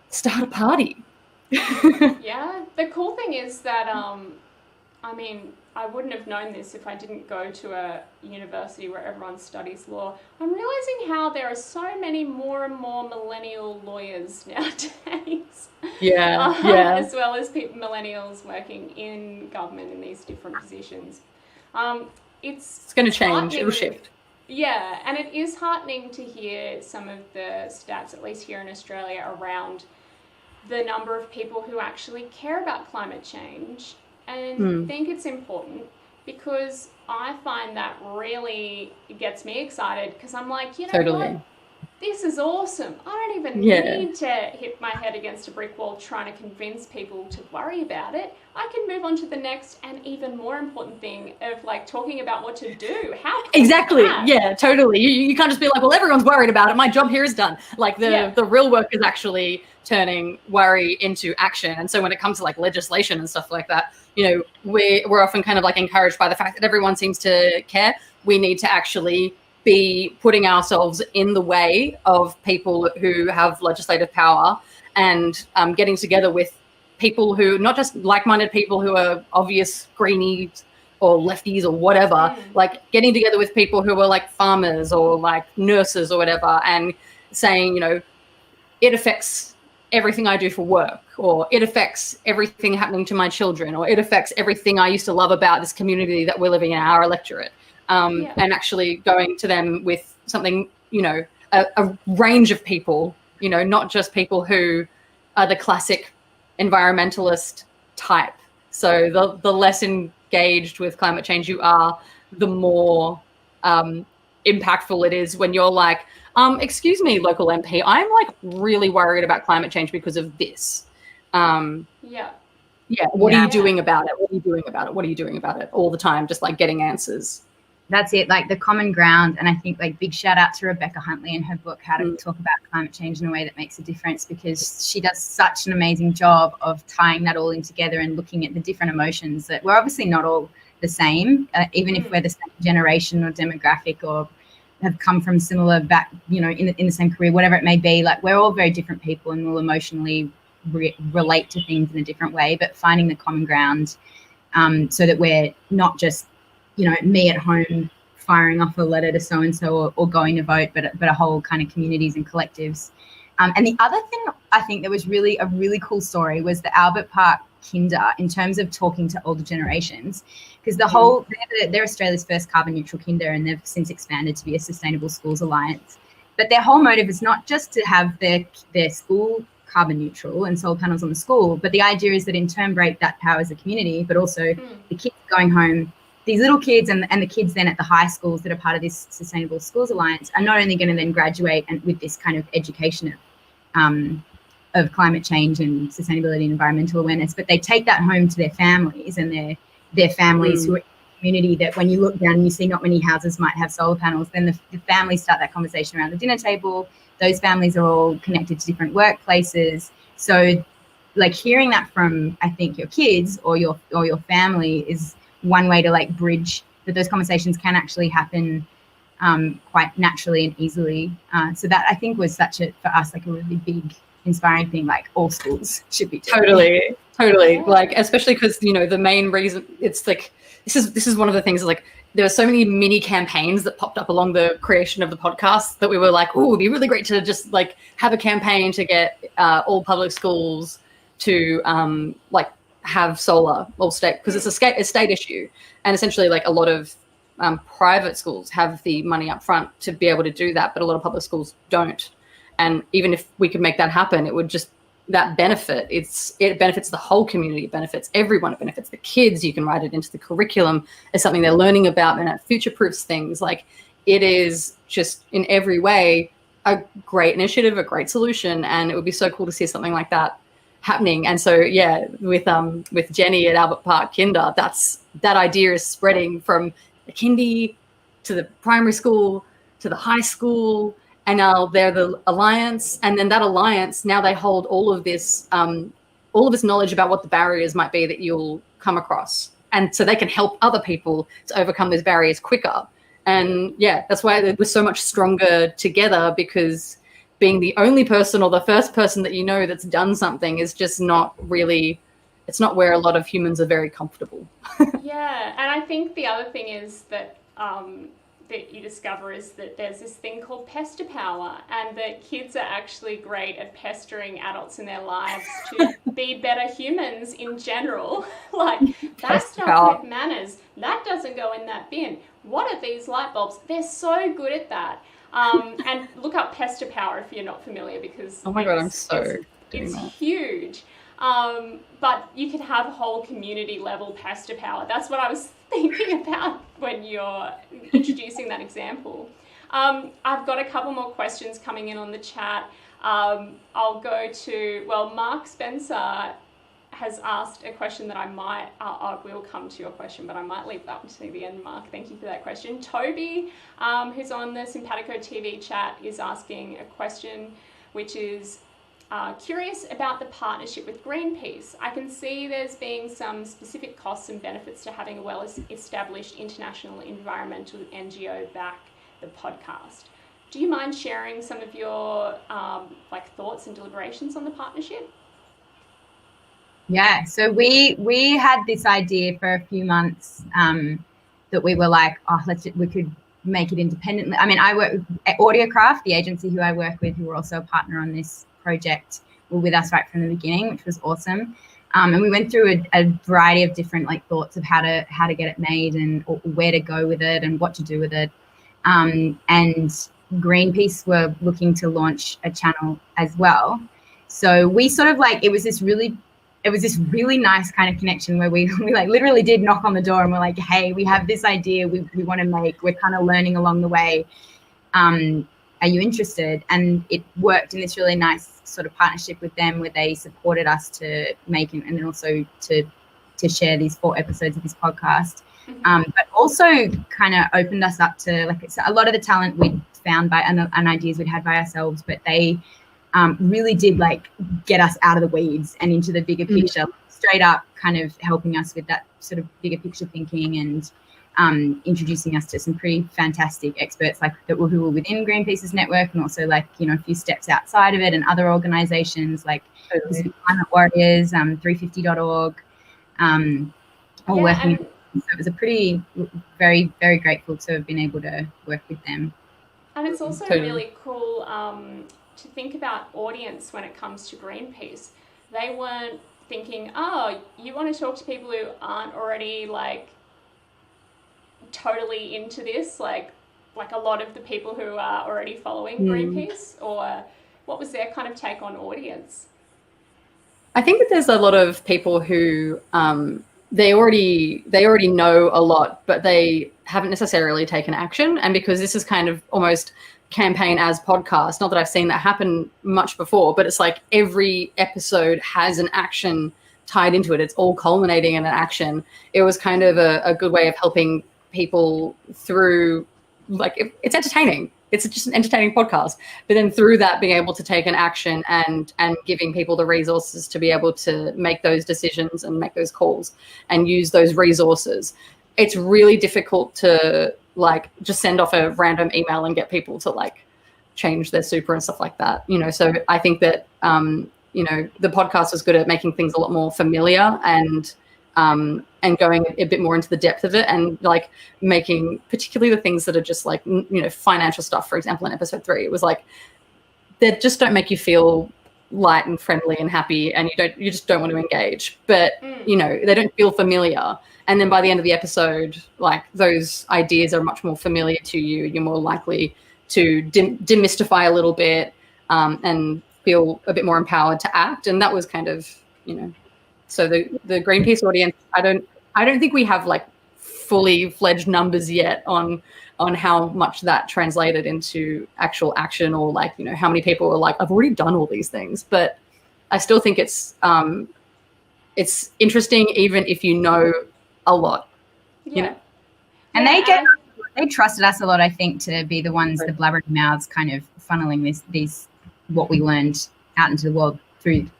start a party. Yeah, the cool thing is that, I mean, I wouldn't have known this if I didn't go to a university where everyone studies law. I'm realizing how there are so many more and more millennial lawyers nowadays. Yeah, as well as millennials working in government in these different positions. It's going to change. It'll shift. Yeah, and it is heartening to hear some of the stats, at least here in Australia, around the number of people who actually care about climate change and think it's important, because I find that really gets me excited, because I'm like, you know what? this is awesome. I don't even Yeah. need to hit my head against a brick wall trying to convince people to worry about it. I can move on to the next and even more important thing of like talking about what to do. How cool is Exactly. that? Yeah, totally. You can't just be like, well, everyone's worried about it. My job here is done. Like the real work is actually turning worry into action. And so when it comes to like legislation and stuff like that, you know, we're often kind of like encouraged by the fact that everyone seems to care. We need to actually be putting ourselves in the way of people who have legislative power and getting together with people who, not just like-minded people who are obvious greenies or lefties or whatever, like getting together with people who are like farmers or like nurses or whatever and saying, you know, it affects everything I do for work, or it affects everything happening to my children, or it affects everything I used to love about this community that we're living in, our electorate. And actually going to them with something, you know, a range of people, you know, not just people who are the classic environmentalist type. So the less engaged with climate change you are, the more impactful it is when you're like, excuse me, local MP, I'm like really worried about climate change because of this. What are you doing about it? What are you doing about it? What are you doing about it? All the time, just like getting answers. That's it, like the common ground. And I think like big shout out to Rebecca Huntley and her book, How to Talk About Climate Change in a Way That Makes a Difference, because she does such an amazing job of tying that all in together and looking at the different emotions that we're obviously not all the same, even if we're the same generation or demographic or have come from similar back, you know, in the same career, whatever it may be. Like we're all very different people and will emotionally relate to things in a different way, but finding the common ground so that we're not just, you know, me at home firing off a letter to so-and-so or going to vote, but a whole kind of communities and collectives. And the other thing I think that was really a really cool story was the Albert Park Kinder in terms of talking to older generations, because the whole, they're Australia's first carbon neutral kinder, and they've since expanded to be a Sustainable Schools Alliance. But their whole motive is not just to have their school carbon neutral and solar panels on the school, but the idea is that in turn break that power as a community, but also the kids going home, these little kids and the kids then at the high schools that are part of this Sustainable Schools Alliance are not only going to then graduate and with this kind of education of climate change and sustainability and environmental awareness, but they take that home to their families and their families who are in the community, that when you look down and you see not many houses might have solar panels, then the families start that conversation around the dinner table. Those families are all connected to different workplaces. So like hearing that from, I think, your kids or your family is one way to like bridge that those conversations can actually happen quite naturally and easily. So that I think was for us, like a really big inspiring thing, like all schools should be doing. Totally. Like, especially because, you know, the main reason it's like, this is one of the things, like there were so many mini campaigns that popped up along the creation of the podcast that we were like, oh, it'd be really great to just like have a campaign to get all public schools to like have solar all state, because it's a state issue. And essentially like a lot of private schools have the money up front to be able to do that, but a lot of public schools don't. And even if we could make that happen, it would just, that benefit, it benefits the whole community, it benefits everyone, it benefits the kids. You can write it into the curriculum as something they're learning about, and it future-proofs things. Like it is just in every way a great initiative, a great solution, and it would be so cool to see something like that happening. And so yeah, with Jenny at Albert Park Kinder, that idea is spreading from the kindy to the primary school to the high school, and now they're the alliance, and then that alliance, now they hold all of this knowledge about what the barriers might be that you'll come across, and so they can help other people to overcome those barriers quicker. And yeah, that's why we're so much stronger together, because being the only person or the first person that you know that's done something is just not really, it's not where a lot of humans are very comfortable. Yeah, and I think the other thing is that that you discover is that there's this thing called pester power, and that kids are actually great at pestering adults in their lives to be better humans in general. Like, that's not good manners. That doesn't go in that bin. What are these light bulbs? They're so good at that. And look up pester power if you're not familiar, because oh my god, I'm so it's huge. But you could have whole community level pester power. That's what I was thinking about when you're introducing that example. I've got a couple more questions coming in on the chat. I'll go to, well, Mark Spencer has asked a question that I will come to your question, but I might leave that to the end, Mark. Thank you for that question. Toby, who's on the Simpatico TV chat, is asking a question, which is curious about the partnership with Greenpeace. I can see there's being some specific costs and benefits to having a well-established international environmental NGO back the podcast. Do you mind sharing some of your thoughts and deliberations on the partnership? Yeah, so we had this idea for a few months that we were like, we could make it independently. I mean, I work with Audiocraft, the agency who I work with, who are also a partner on this project, were with us right from the beginning, which was awesome. And we went through a variety of different thoughts of how to get it made and where to go with it and what to do with it. And Greenpeace were looking to launch a channel as well. So we sort of it was this really nice kind of connection where we literally did knock on the door and we're like, hey, we have this idea we want to make. We're kind of learning along the way. Are you interested? And it worked in this really nice sort of partnership with them where they supported us to make it and then also to share these 4 episodes of this podcast. But also kind of opened us up to a lot of the talent we'd found and ideas we'd had by ourselves, but they really did get us out of the weeds and into the bigger picture, straight up kind of helping us with that sort of bigger picture thinking and introducing us to some pretty fantastic experts who were within Greenpeace's network and also a few steps outside of it and other organizations like Climate Warriors, 350.org, all working. So it was very, very grateful to have been able to work with them. And it's also really cool to think about audience when it comes to Greenpeace. They weren't thinking, oh, you want to talk to people who aren't already totally into this, like a lot of the people who are already following Greenpeace, or what was their kind of take on audience? I think that there's a lot of people who they already know a lot, but they haven't necessarily taken action. And because this is kind of almost campaign as podcast, not that I've seen that happen much before, but it's like every episode has an action tied into it. It's all culminating in an action. It was kind of a good way of helping people through, it's entertaining. It's just an entertaining podcast. But then through that, being able to take an action and giving people the resources to be able to make those decisions and make those calls and use those resources. It's really difficult to just send off a random email and get people to change their super and stuff like that. So I think that, the podcast was good at making things a lot more familiar and going a bit more into the depth of it and making particularly the things that are just financial stuff. For example, in episode 3, it was they just don't make you feel light and friendly and happy, and you just don't want to engage, but they don't feel familiar. And then by the end of the episode, those ideas are much more familiar to you. You're more likely to demystify a little bit and feel a bit more empowered to act. And that was kind of, so the Greenpeace audience, I don't think we have fully fledged numbers yet on how much that translated into actual action or how many people are I've already done all these things. But I still think it's interesting even if you know a lot, and they trusted us a lot, I think, to be the ones, the blabbering mouths, kind of funneling these what we learned out into the world through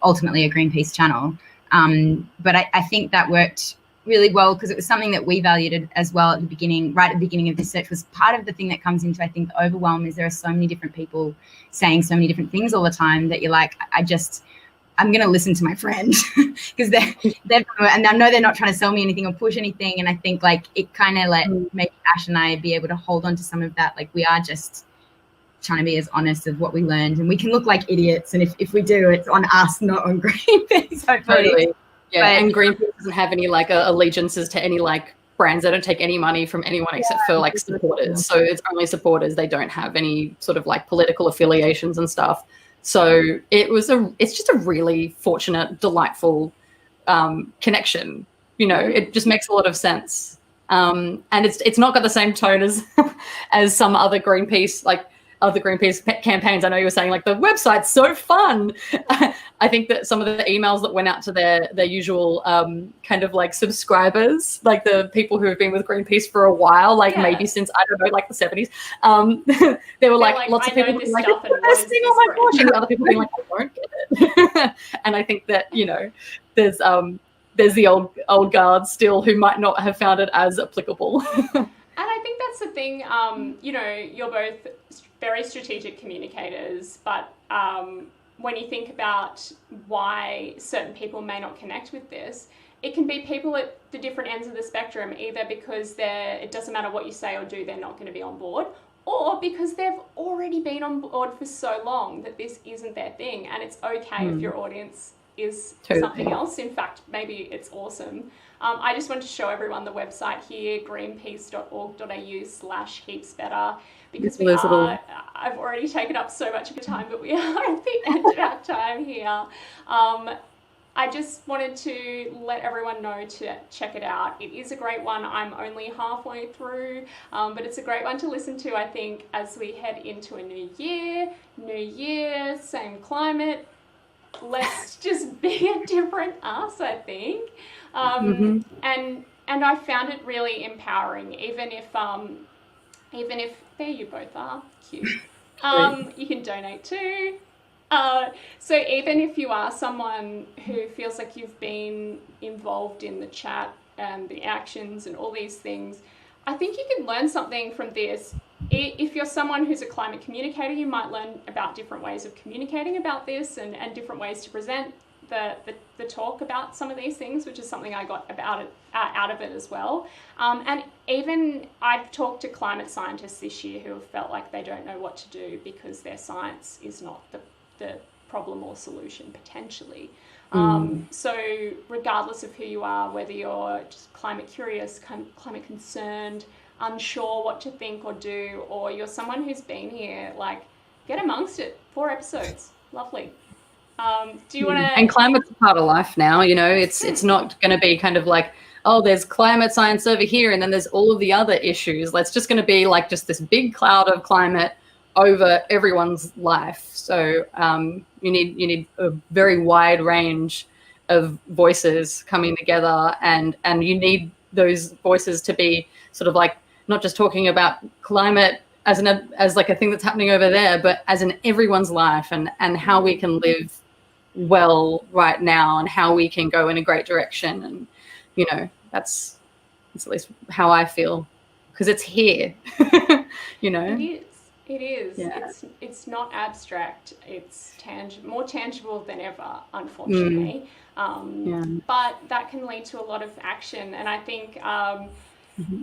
ultimately a Greenpeace channel. But I think that worked really well because it was something that we valued as well at the beginning. Right at the beginning of this search was part of the thing that comes into, I think, the overwhelm is there are so many different people saying so many different things all the time that you're I'm going to listen to my friend because they're and I know they're not trying to sell me anything or push anything. And I think it kind of made Ash and I be able to hold on to some of that. We are just trying to be as honest of what we learned, and we can look like idiots. And if we do, it's on us, not on Greenpeace. Totally. Yeah. And Greenpeace doesn't have any allegiances to any brands. They don't take any money from anyone except for supporters. So it's only supporters. They don't have any sort of political affiliations and stuff. So it's just a really fortunate, delightful connection. It just makes a lot of sense. and it's not got the same tone as as some other Greenpeace campaigns. I know you were saying like the website's so fun. I think that some of the emails that went out to their usual kind of like subscribers, like the people who have been with Greenpeace for a while, like maybe since, I don't know, like the 70s, there were like lots of people being like, it's the best thing, oh my gosh, and other people being like, I don't get it. And I think that, you know, there's the old guard still who might not have found it as applicable. And I think that's the thing, you know, you're both very strategic communicators, but when you think about why certain people may not connect with this, it can be people at the different ends of the spectrum, either because it doesn't matter what you say or do, they're not going to be on board, or because they've already been on board for so long that this isn't their thing, and it's okay if your audience is something else. In fact, maybe it's awesome. I just want to show everyone the website here, greenpeace.org.au/heapsbetter, because I've already taken up so much of your time, but we are at the end of our time here. I just wanted to let everyone know to check it out. It is a great one. I'm only halfway through, but it's a great one to listen to, I think, as we head into a new year, same climate. Let's just be a different us, I think. And I found it really empowering, even if there you both are, cute. You can donate too. So even if you are someone who feels like you've been involved in the chat and the actions and all these things, I think you can learn something from this. If you're someone who's a climate communicator, you might learn about different ways of communicating about this and different ways to present the talk about some of these things, which is something I got out of it as well. And even I've talked to climate scientists this year who have felt like they don't know what to do because their science is not the problem or solution potentially. So regardless of who you are, whether you're just climate curious, climate concerned, unsure what to think or do, or you're someone who's been here, like, get amongst it. 4 episodes. Lovely. Do you want to... And climate's a part of life now, you know. It's not going to be kind of like, oh, there's climate science over here and then there's all of the other issues. It's just going to be like just this big cloud of climate over everyone's life. So you need a very wide range of voices coming together, and you need those voices to be sort of like not just talking about climate as like a thing that's happening over there, but as in everyone's life, and how we can live well right now and how we can go in a great direction. And, you know, that's at least how I feel, because it's here. You know, it is. Yeah. It's not abstract. It's more tangible than ever, unfortunately. But that can lead to a lot of action. And I think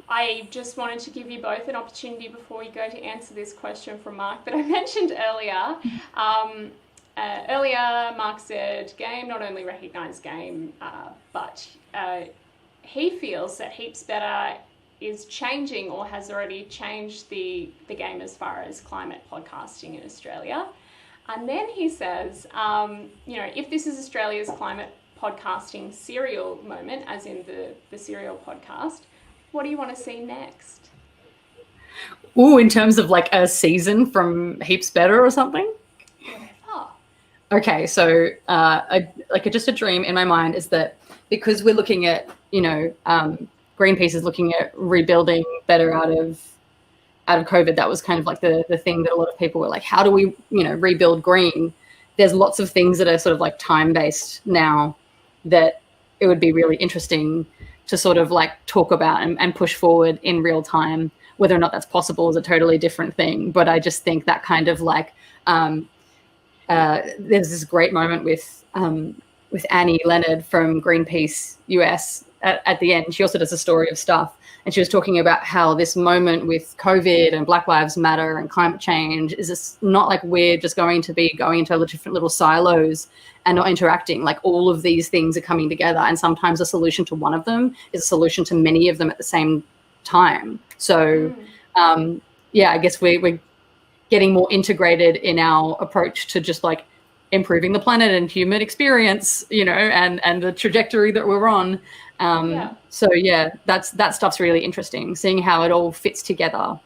I just wanted to give you both an opportunity before we go to answer this question from Mark that I mentioned earlier. Earlier, Mark said game not only recognised game, but he feels that Heaps Better is changing or has already changed the game as far as climate podcasting in Australia. And then he says, you know, if this is Australia's climate podcasting serial moment, as in the serial podcast, what do you want to see next? Ooh, in terms of like a season from Heaps Better or something? Whatever. Okay, so just a dream in my mind is that because we're looking at, you know, Greenpeace is looking at rebuilding better out of COVID. That was kind of like the thing that a lot of people were like, how do we, you know, rebuild green? There's lots of things that are sort of like time-based now that it would be really interesting to sort of like talk about and push forward in real time. Whether or not that's possible is a totally different thing. But I just think that kind of like, there's this great moment with Annie Leonard from Greenpeace US at the end. She also does a story of stuff, and she was talking about how this moment with COVID and Black Lives Matter and climate change is this not like we're just going to be going into different little silos and not interacting. Like all of these things are coming together, and sometimes a solution to one of them is a solution to many of them at the same time. So I guess we're getting more integrated in our approach to just like improving the planet and human experience, you know, and the trajectory that we're on. So yeah, that stuff's really interesting, seeing how it all fits together.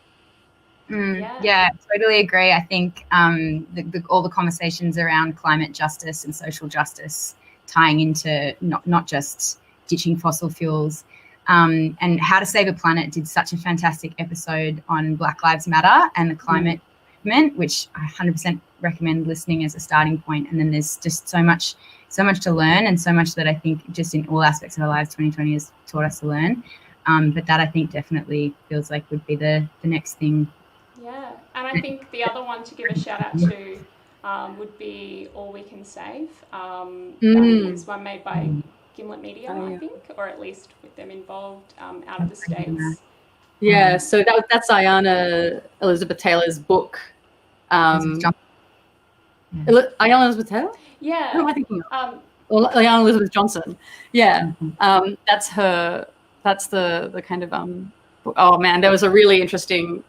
Yeah, totally agree. I think all the conversations around climate justice and social justice tying into not just ditching fossil fuels, and How to Save a Planet did such a fantastic episode on Black Lives Matter and the climate movement, which I 100% recommend listening as a starting point. And then there's just so much to learn, and so much that I think just in all aspects of our lives 2020 has taught us to learn. But that I think definitely feels like would be the next thing. Yeah, and I think the other one to give a shout out to would be All We Can Save. That is one made by Gimlet Media, I think, or at least with them involved out of the States. Yeah, so that's Ayanna Elizabeth Taylor's book. Ayanna Elizabeth Taylor? Yeah. Who am I thinking of? Ayanna Elizabeth Johnson. Yeah, that's her. That's the kind of oh man, there was a really interesting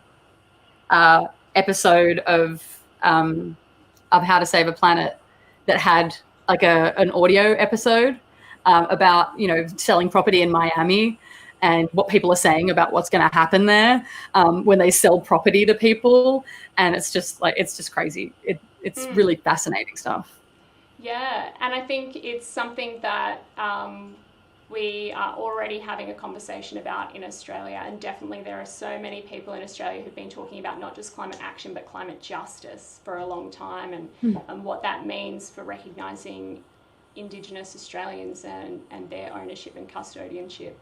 episode of How to Save a Planet that had like an audio episode about, you know, selling property in Miami and what people are saying about what's going to happen there when they sell property to people, and it's just crazy. It's really fascinating stuff. Yeah, and I think it's something that we are already having a conversation about in Australia, and definitely there are so many people in Australia who've been talking about not just climate action but climate justice for a long time, and what that means for recognising Indigenous Australians and their ownership and custodianship,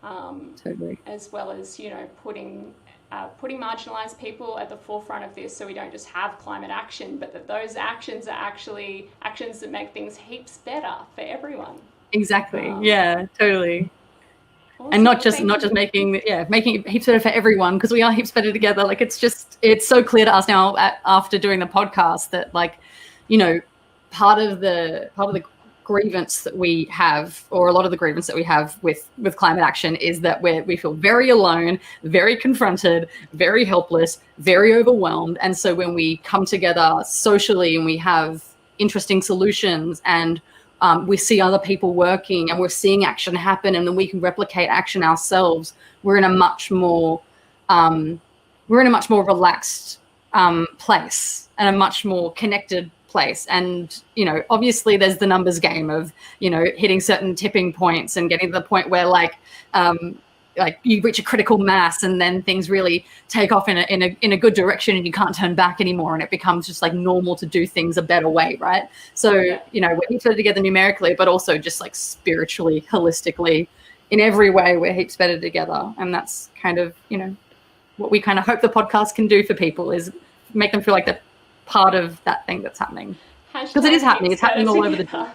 totally. As well as, you know, putting marginalised people at the forefront of this, so we don't just have climate action, but that those actions are actually actions that make things heaps better for everyone. Exactly. Yeah, totally. Awesome. And not just making it heaps better for everyone, because we are heaps better together. Like it's so clear to us now after doing the podcast that, like, you know, part of the grievance that we have, or a lot of the grievance that we have with climate action, is that we feel very alone, very confronted, very helpless, very overwhelmed. And so when we come together socially and we have interesting solutions, and we see other people working and we're seeing action happen, and then we can replicate action ourselves, we're in a much more relaxed place and a much more connected place. And, you know, obviously there's the numbers game of, you know, hitting certain tipping points and getting to the point where like you reach a critical mass, and then things really take off in a good direction, and you can't turn back anymore, and it becomes just like normal to do things a better way, right? So, you know, we're heaps better together numerically, but also just like spiritually, holistically, in every way, we're heaps better together. And that's kind of, you know, what we kind of hope the podcast can do for people, is make them feel like they're part of that thing that's happening. Because it is happening. It's happening all over the time.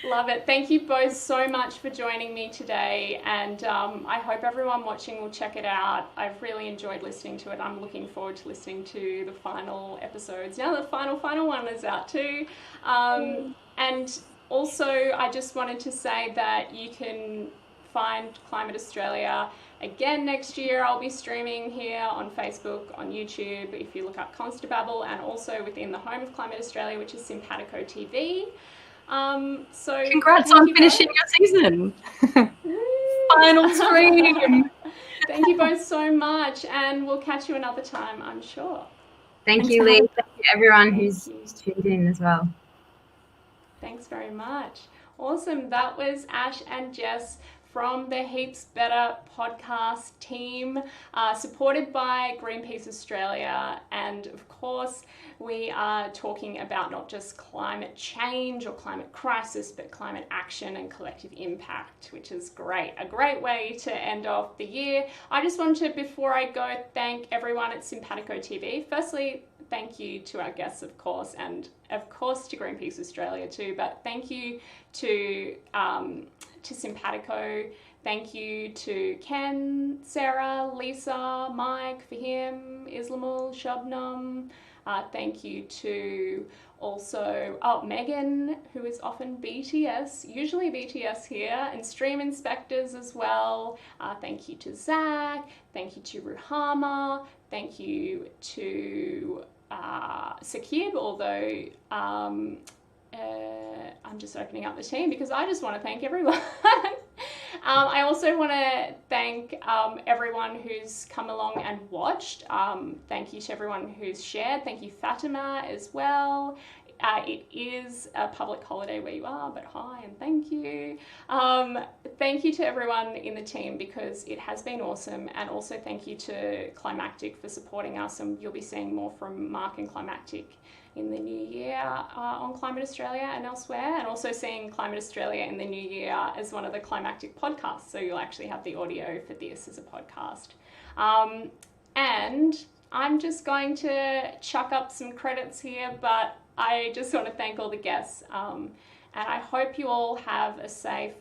Love it. Thank you both so much for joining me today, and I hope everyone watching will check it out. I've really enjoyed listening to it. I'm looking forward to listening to the final episodes. Now the final one is out too. And also, I just wanted to say that you can find Climate Australia again next year. I'll be streaming here on Facebook, on YouTube, if you look up Constable, and also within the home of Climate Australia, which is Simpatico TV. So congrats on finishing your season. Final stream. Thank you both so much, and we'll catch you another time, I'm sure. Thank you, Lee. Thank you everyone who's tuned in as well. Thanks very much. Awesome. That was Ash and Jess from the Heaps Better podcast team, supported by Greenpeace Australia. And of course, we are talking about not just climate change or climate crisis, but climate action and collective impact, which is great. A great way to end off the year. I just want to, before I go, thank everyone at Simpatico TV. Firstly, thank you to our guests, of course, and of course to Greenpeace Australia too, but thank you to Simpatico. Thank you to Ken, Sarah, Lisa, Mike, Fahim, Islamul, Shabnam. Thank you to also Megan, who is often BTS, usually BTS here, and stream inspectors as well. Thank you to Zach. Thank you to Ruhama. Thank you to Sakib, although I'm just opening up the team because I just want to thank everyone. I also want to thank everyone who's come along and watched. Thank you to everyone who's shared. Thank you, Fatima, as well. It is a public holiday where you are, but hi and thank you. Thank you to everyone in the team because it has been awesome, and also thank you to Climactic for supporting us, and you'll be seeing more from Mark and Climactic in the new year on Climate Australia and elsewhere, and also seeing Climate Australia in the new year as one of the Climactic podcasts, so you'll actually have the audio for this as a podcast. And I'm just going to chuck up some credits here, but I just want to thank all the guests, and I hope you all have a safe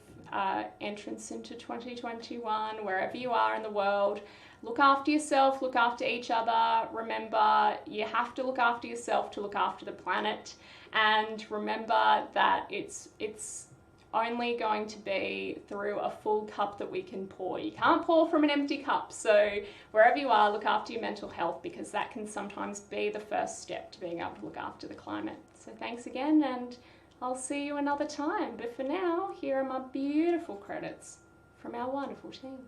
entrance into 2021 wherever you are in the world. Look after yourself, look after each other. Remember, you have to look after yourself to look after the planet, and remember that it's only going to be through a full cup that we can pour. You can't pour from an empty cup. So wherever you are, look after your mental health, because that can sometimes be the first step to being able to look after the climate. So thanks again, and I'll see you another time. But for now, here are my beautiful credits from our wonderful team.